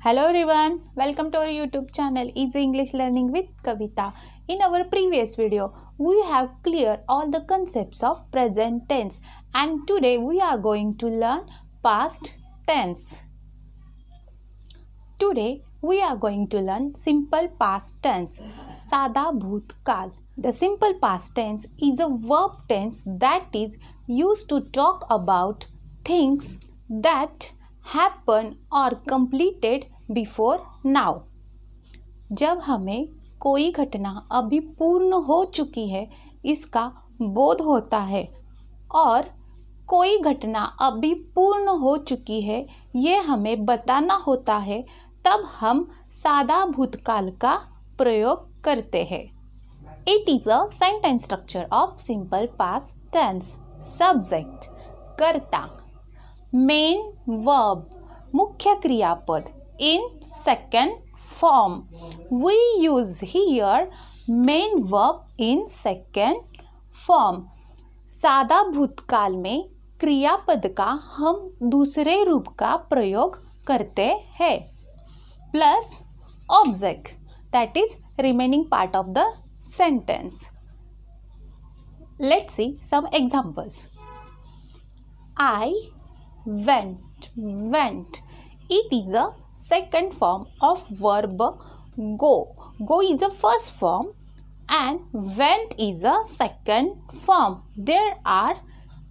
Hello everyone, welcome to our YouTube channel Easy English Learning with Kavita. In our previous video, we have cleared all the concepts of present tense and today we are going to learn past tense. Today we are going to learn simple past tense, सादा भूतकाल. The simple past tense is a verb tense that is used to talk about things that happen or completed before now. जब हमें कोई घटना अभी पूर्ण हो चुकी है इसका बोध होता है और कोई घटना अभी पूर्ण हो चुकी है ये हमें बताना होता है, तब हम सादा भूतकाल का प्रयोग करते हैं. It is a sentence structure of simple past tense. Subject कर्ता, main verb मुख्य क्रियापद in second form. We use here main verb in second form. सादा भूतकाल में क्रियापद का हम दूसरे रूप का प्रयोग करते हैं plus object that is remaining part of the sentence. Let's see some examples. I went. It is a second form of verb go. Go is a first form and went is a second form. There are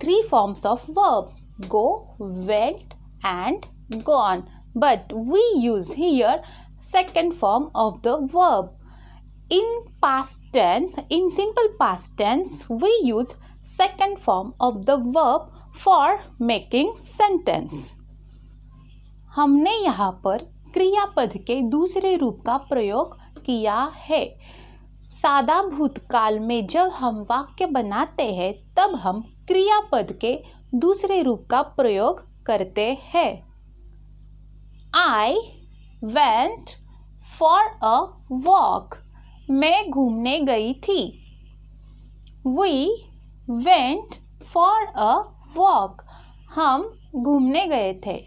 three forms of verb: go, went and gone. But we use here second form of the verb. In past tense, in simple past tense, we use second form of the verb for making sentence. हमने यहाँ पर क्रियापद के दूसरे रूप का प्रयोग किया है. सादा भूतकाल में जब हम वाक्य बनाते हैं तब हम क्रियापद के दूसरे रूप का प्रयोग करते हैं. I went for a walk. मैं घूमने गई थी. We went for a walk. हम घूमने गए थे.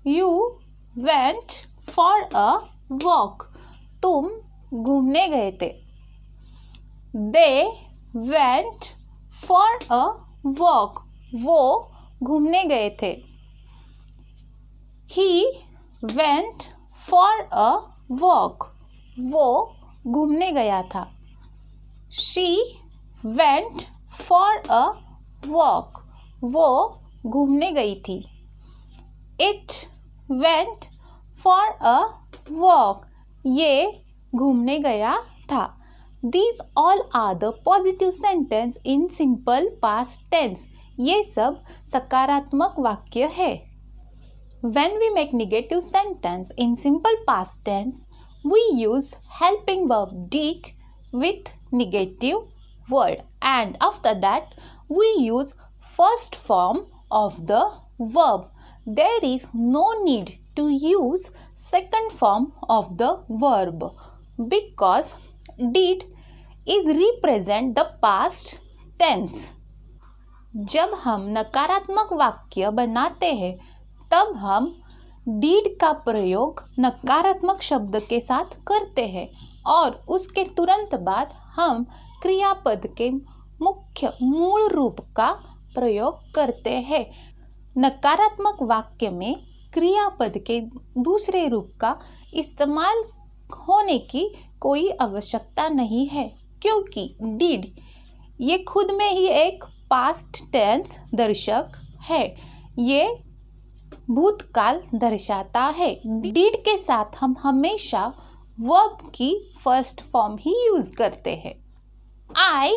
You went for a walk. तुम घूमने गए थे. They went for a walk. वो घूमने गए थे. He went for a walk. वो घूमने गया था. She went for a walk. वो घूमने गई थी. It went for a walk. ये घूमने गया था. These all are the positive sentence in simple past tense. ये सब सकारात्मक वाक्य है. When we make negative sentence in simple past tense, we use helping verb did with negative word, and after that we use first form of the verb. There is no need to use second form of the verb because did is represent the past tense. जब हम नकारात्मक वाक्य बनाते हैं तब हम did का प्रयोग नकारात्मक शब्द के साथ करते हैं और उसके तुरंत बाद हम क्रियापद के मुख्य मूल रूप का प्रयोग करते हैं. नकारात्मक वाक्य में क्रियापद के दूसरे रूप का इस्तेमाल होने की कोई आवश्यकता नहीं है क्योंकि did ये खुद में ही एक पास्ट टेंस दर्शक है. ये भूतकाल दर्शाता है. did के साथ हम हमेशा वर्ब की फर्स्ट फॉर्म ही यूज करते हैं. I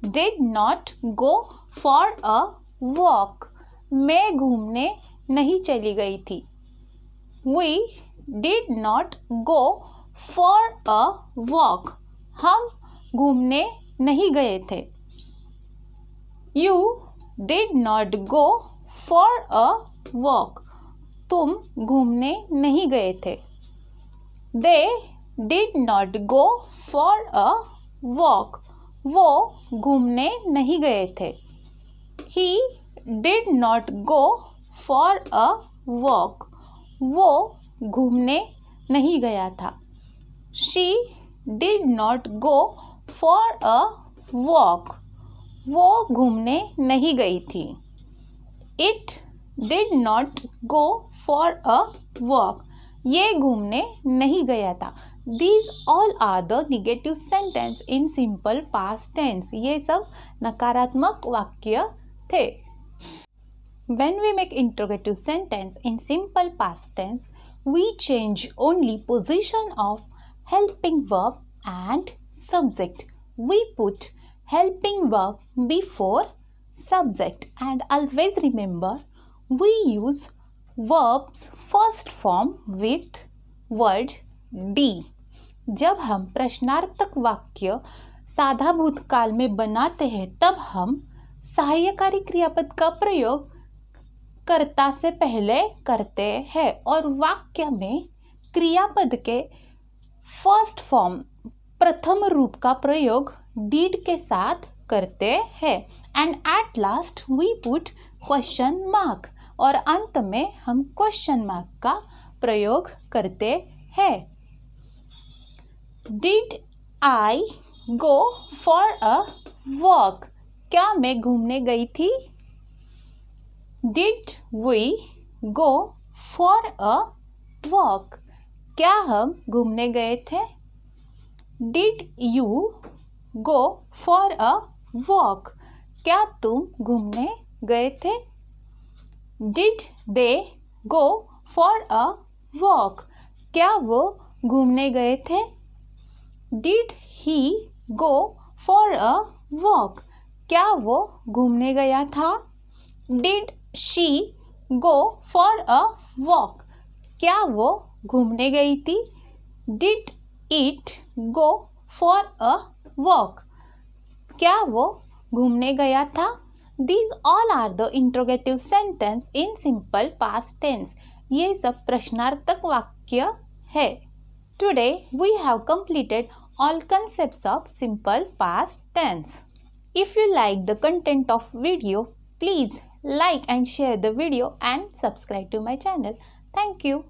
did not go for a walk. मैं घूमने नहीं चली गई थी. We did not go for a walk. हम घूमने नहीं गए थे. You did not go for a walk. तुम घूमने नहीं गए थे. They did not go for a walk. वो घूमने नहीं गए थे. He did not go for a walk. वो घूमने नहीं गया था. She did not go for a walk. वो घूमने नहीं गई थी. It did not go for a walk. ये घूमने नहीं गया था. These all are the negative sentence in simple past tense. ये सब नकारात्मक वाक्य थे. When we make interrogative sentence in simple past tense, we change only position of helping verb and subject. We put helping verb before subject, and always remember we use verbs first form with word D. जब हम प्रश्नार्थक वाक्य साधा भूतकाल में बनाते हैं तब हम सहायकारी क्रियापद का प्रयोग कर्ता से पहले करते हैं और वाक्य में क्रियापद के फर्स्ट फॉर्म प्रथम रूप का प्रयोग did के साथ करते हैं. And at last we put question mark और अंत में हम क्वेश्चन मार्क का प्रयोग करते हैं. Did I go for a walk? क्या मैं घूमने गई थी? Did we go for a walk? क्या हम घूमने गए थे? Did you go for a walk? क्या तुम घूमने गए थे? Did they go for a walk? क्या वो घूमने गए थे? Did he go for a walk? क्या वो घूमने गया था? Did she go for a walk? क्या वो घूमने गई थी? Did it go for a walk? क्या वो घूमने गया था? These all are the interrogative sentence in simple past tense. ये सब प्रश्नार्थक वाक्य है. Today we have completed all concepts of simple past tense. If you like the content of video, please like and share the video and subscribe to my channel. Thank you.